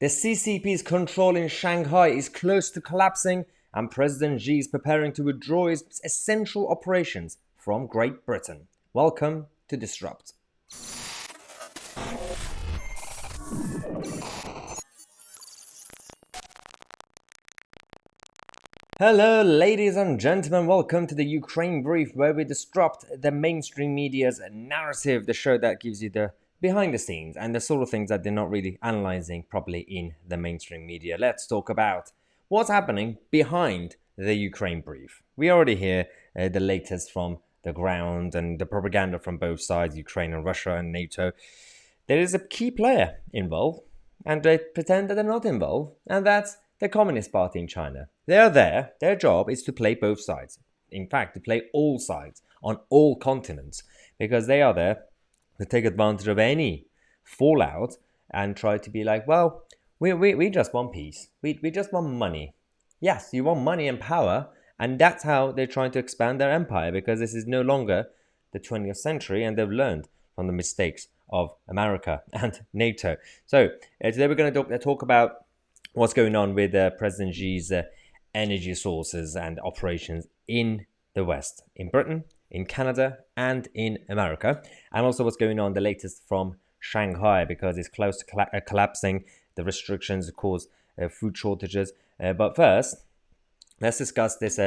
The CCP's control in Shanghai is close to collapsing, and President Xi is preparing to withdraw his essential operations from Great Britain. Welcome to Disrupt. Hello, ladies and gentlemen. Welcome to the Ukraine Brief, where we disrupt the mainstream media's narrative, the show that gives you the behind the scenes and the sort of things that they're not really analyzing properly in the mainstream media. Let's talk about what's happening behind the Ukraine Brief. We already hear the latest from the ground and the propaganda from both sides, Ukraine and Russia and NATO. There is a key player involved, and they pretend that they're not involved, and that's the Communist Party in China. They are there. Their job is to play both sides. In fact, to play all sides on all continents, because they are there to take advantage of any fallout and try to be like, well, we just want peace. We just want money. Yes, you want money and power, and that's how they're trying to expand their empire, because this is no longer the 20th century, and they've learned from the mistakes of America and NATO. So today we're going to talk about what's going on with President Xi's energy sources and operations in the West, in Britain, in Canada, and in America, and also what's going on, the latest from Shanghai, because it's close to collapsing. The restrictions cause food shortages. But first, let's discuss this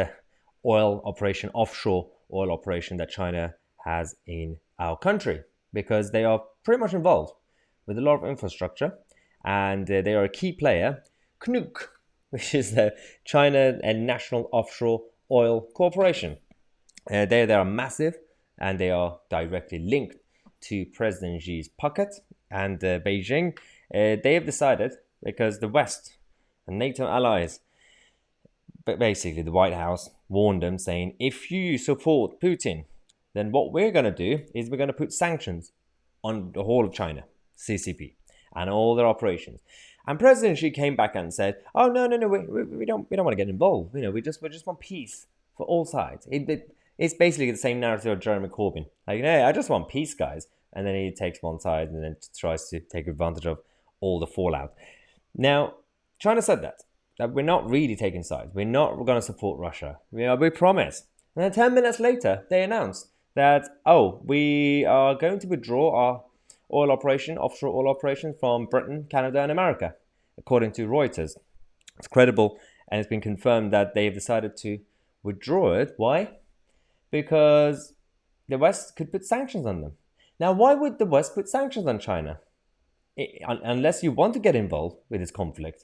oil operation, offshore oil operation that China has in our country, because they are pretty much involved with a lot of infrastructure, and they are a key player. CNOOC, which is the China and National Offshore Oil Corporation. They are massive, and they are directly linked to President Xi's pocket and Beijing. They have decided, because the West and NATO allies, but basically the White House warned them, saying, if you support Putin, then what we're going to do is we're going to put sanctions on the whole of China, CCP, and all their operations. And President Xi came back and said, "Oh no, we don't want to get involved. We just want peace for all sides." It's basically the same narrative of Jeremy Corbyn. Like, hey, I just want peace, guys, and then he takes one side and then tries to take advantage of all the fallout. Now, China said that we're not really taking sides. We're not going to support Russia. We promise. And then 10 minutes later, they announced that we are going to withdraw our offshore oil operation from Britain, Canada, and America, according to Reuters. It's credible, and it's been confirmed that they've decided to withdraw it. Why? Because the West could put sanctions on them. Now, why would the West put sanctions on China? Unless you want to get involved with this conflict.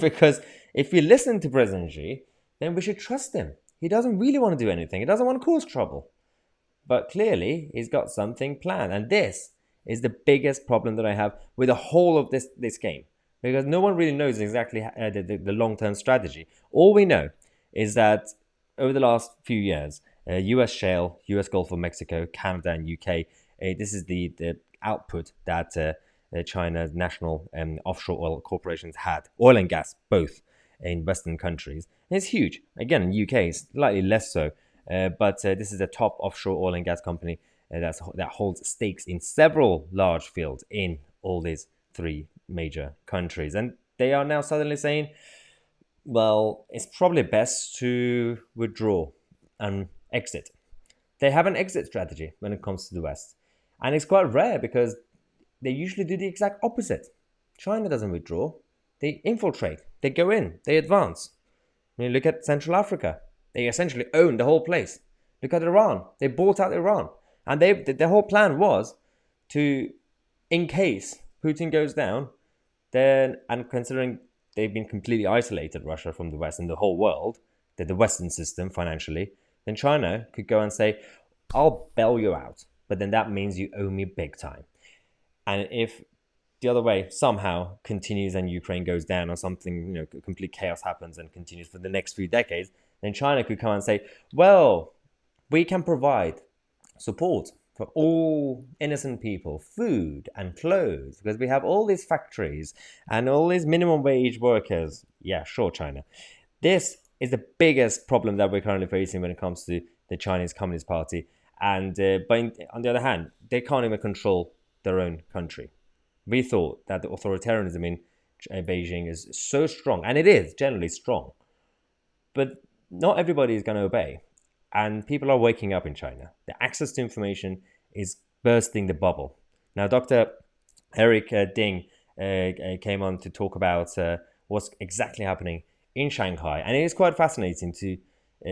Because if we listen to President Xi, then we should trust him. He doesn't really want to do anything. He doesn't want to cause trouble. But clearly, he's got something planned. And this is the biggest problem that I have with the whole of this game, because no one really knows exactly the long-term strategy. All we know is that over the last few years, US shale, US Gulf of Mexico, Canada, and UK, this is the output that China's national offshore oil corporations had, oil and gas, both in Western countries. And it's huge. Again, in UK, it's slightly less so, but this is the top offshore oil and gas company that holds stakes in several large fields in all these three major countries. And they are now suddenly saying, well, it's probably best to withdraw and exit. They have an exit strategy when it comes to the West. And it's quite rare, because they usually do the exact opposite. China doesn't withdraw. They infiltrate. They go in. They advance. Look at Central Africa. They essentially own the whole place. Look at Iran. They bought out Iran. And their whole plan was to, in case Putin goes down, then, and considering they've been completely isolated, Russia, from the West and the whole world, the Western system financially, then China could go and say, I'll bail you out, but then that means you owe me big time. And if the other way somehow continues and Ukraine goes down, or something, complete chaos happens and continues for the next few decades, then China could come and say, well, we can provide support for all innocent people, food and clothes, because we have all these factories and all these minimum wage workers. Yeah, sure, China. This is the biggest problem that we're currently facing when it comes to the Chinese Communist Party. And but on the other hand, they can't even control their own country. We thought that the authoritarianism in Beijing is so strong, and it is generally strong, but not everybody is going to obey. And people are waking up in China. The access to information is bursting the bubble. Now, Dr. Eric Ding came on to talk about what's exactly happening in Shanghai. And it is quite fascinating to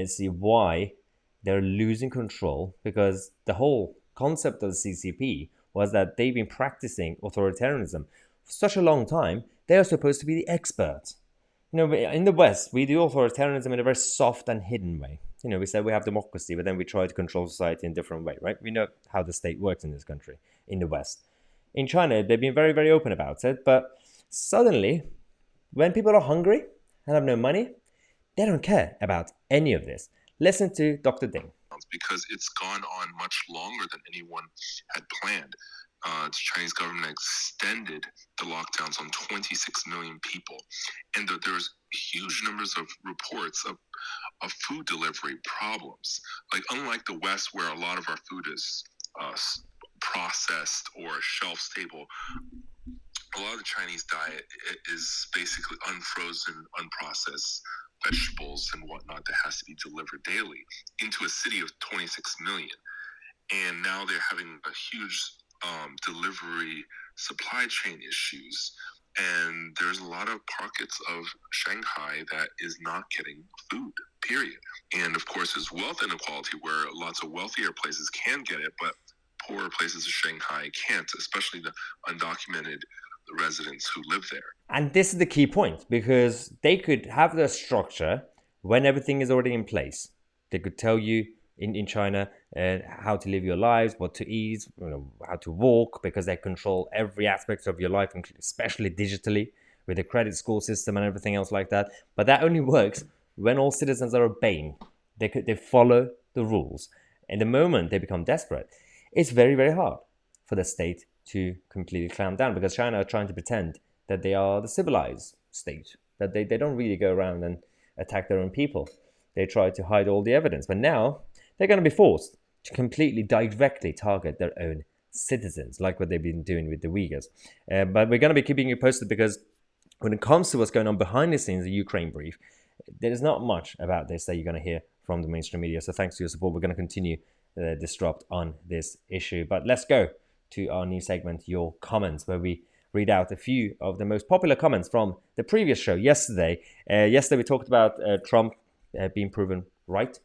see why they're losing control, because the whole concept of the CCP was that they've been practicing authoritarianism for such a long time. They are supposed to be the experts. In the West, we do authoritarianism in a very soft and hidden way. We say we have democracy, but then we try to control society in a different way, right? We know how the state works in this country, in the West. In China, they've been very, very open about it, but suddenly, when people are hungry and have no money, they don't care about any of this. Listen to Dr. Ding. Because it's gone on much longer than anyone had planned. The Chinese government extended the lockdowns on 26 million people. And there's huge numbers of reports of food delivery problems. Like, unlike the West, where a lot of our food is processed or shelf stable, a lot of the Chinese diet is basically unfrozen, unprocessed vegetables and whatnot that has to be delivered daily into a city of 26 million. And now they're having a huge delivery supply chain issues. And there's a lot of pockets of Shanghai that is not getting food, period. And of course, there's wealth inequality where lots of wealthier places can get it, but poorer places of Shanghai can't, especially the undocumented residents who live there. And this is the key point, because they could have the structure when everything is already in place. They could tell you in China how to live your lives, what to eat, how to walk, because they control every aspect of your life, especially digitally, with the credit score system and everything else like that. But that only works when all citizens are obeying. They follow the rules. And the moment they become desperate, it's very, very hard for the state to completely clamp down, because China are trying to pretend that they are the civilized state, that they don't really go around and attack their own people. They try to hide all the evidence. But now they're going to be forced to completely directly target their own citizens, like what they've been doing with the Uyghurs. But we're going to be keeping you posted, because when it comes to what's going on behind the scenes, the Ukraine brief, there's not much about this that you're going to hear from the mainstream media. So thanks to your support, we're going to continue disrupt on this issue. But let's go to our new segment, Your Comments, where we read out a few of the most popular comments from the previous show yesterday. Yesterday we talked about Trump being proven right,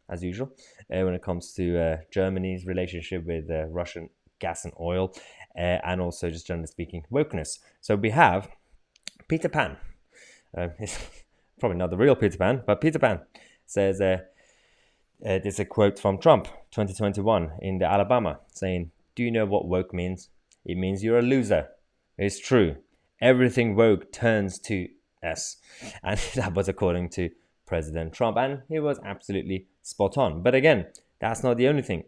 as usual, when it comes to Germany's relationship with Russian gas and oil, and also, just generally speaking, wokeness. So we have Peter Pan. It's probably not the real Peter Pan, but Peter Pan says, there's a quote from Trump, 2021, in the Alabama, saying, "Do you know what woke means? It means you're a loser. It's true. Everything woke turns to S." And that was according to President Trump. And he was absolutely spot on. But again, that's not the only thing.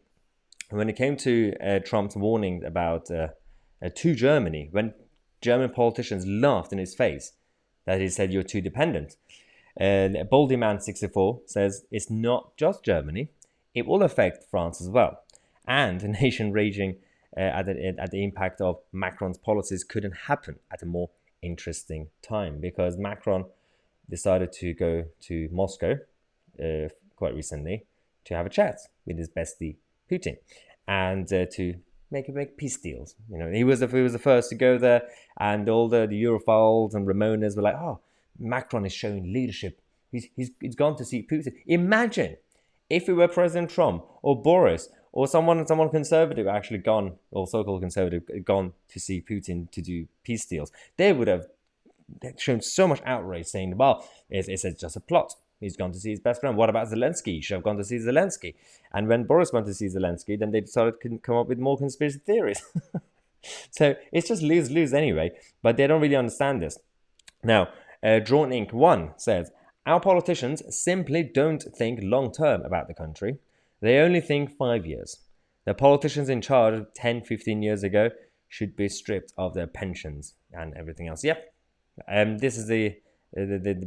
When it came to Trump's warning about to Germany, when German politicians laughed in his face that he said you're too dependent, Baldy Man 64 says it's not just Germany, it will affect France as well. And a nation raging at the impact of Macron's policies couldn't happen at a more interesting time, because Macron decided to go to Moscow quite recently to have a chat with his bestie Putin, and to make peace deals. He was the first to go there, and all the Europhiles and Ramonas were like, "Oh, Macron is showing leadership. He's gone to see Putin." Imagine if it were President Trump or Boris or someone conservative actually gone, or so-called conservative, gone to see Putin to do peace deals. They would have shown so much outrage, saying, "Well, it's just a plot. He's gone to see his best friend. What about Zelensky? He should have gone to see Zelensky." And when Boris went to see Zelensky, then they decided to come up with more conspiracy theories. So it's just lose-lose anyway, but they don't really understand this. Now, Drawn Ink 1 says, "Our politicians simply don't think long-term about the country. They only think 5 years. The politicians in charge 10, 15 years ago should be stripped of their pensions and everything else." Yep. This is the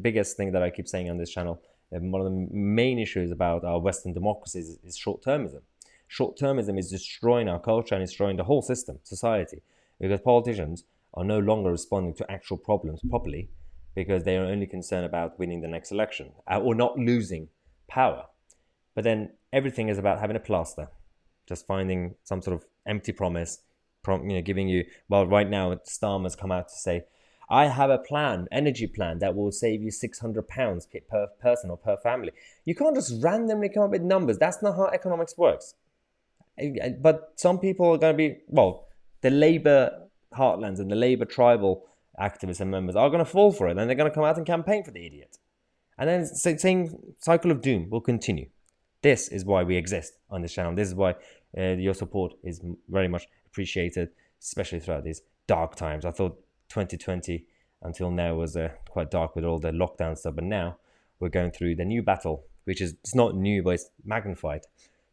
biggest thing that I keep saying on this channel. One of the main issues about our Western democracies is short-termism. Short-termism is destroying our culture and destroying the whole system, society, because politicians are no longer responding to actual problems properly because they are only concerned about winning the next election or not losing power. But then everything is about having a plaster, just finding some sort of empty promise, giving you, well, right now, Starmer's come out to say, I have a plan, energy plan, that will save you £600 per person or per family. You can't just randomly come up with numbers. That's not how economics works. But some people are going to be, well, the Labour heartlands and the Labour tribal activists and members are going to fall for it, and they're going to come out and campaign for the idiot. And then the same cycle of doom will continue. This is why we exist on this channel. This is why your support is very much appreciated, especially throughout these dark times. I thought 2020 until now was quite dark with all the lockdown stuff, but now we're going through the new battle, which is, it's not new, but it's magnified.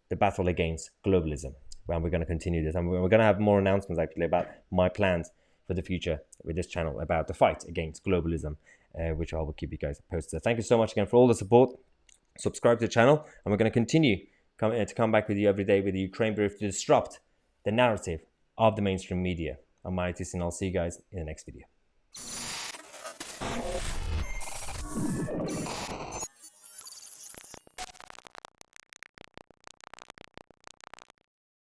The battle against globalism. And we're going to continue this. And we're going to have more announcements actually about my plans for the future with this channel about the fight against globalism, which I will keep you guys posted. So thank you so much again for all the support. Subscribe to the channel, and we're going to continue to come back with you every day with the Ukraine Brief to disrupt the narrative of the mainstream media. I'm Tousi, and I'll see you guys in the next video.